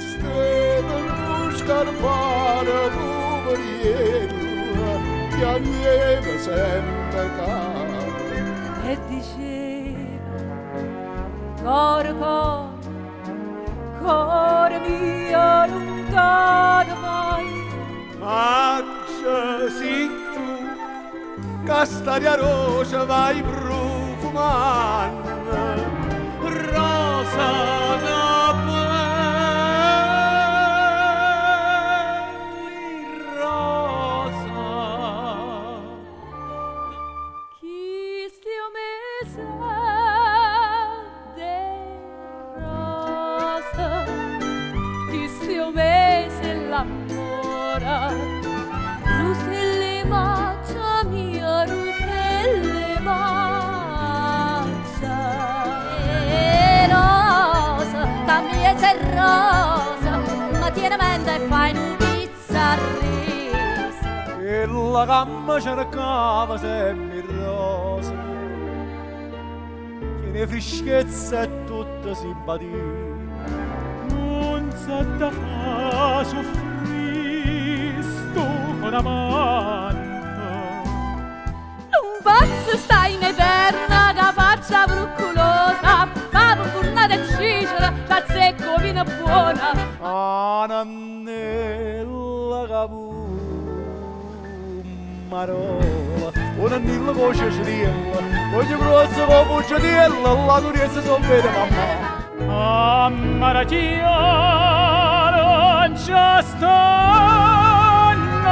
stelle scarpare poveriella piangeva sempre caro e diceva cuore cuore cuore mio lontano vai marcia si tu castaria rosa vai profumando rosa Ruselle maccia mia, ruselle maccia rosa, cambia se rosa ma tiene mente e fai un bizzarrisa e la gamma cercava sempre rosa tiene freschezza e tutta simpatia non sa da fa soffrire sto con amanto un pazzo sta in eterna che faccia bruculosa papo furnata e cicera la zecco vino buona anannella capu marola un annilla voce sciella ogni brozzo con bucciatella la durezza son bene mamma Amaratia non c'è stanno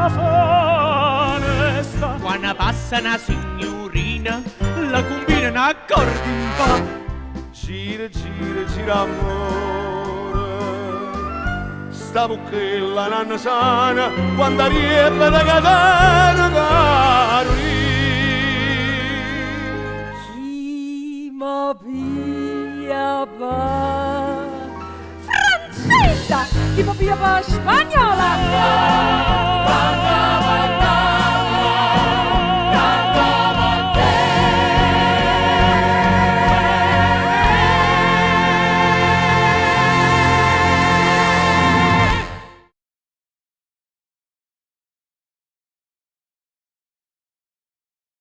foresta quando passa una signorina la combina una corda in pa gira gira gira amore sta bucchella nanna sana quando arriva da catana carolina Pia francesa tipo pia spagnola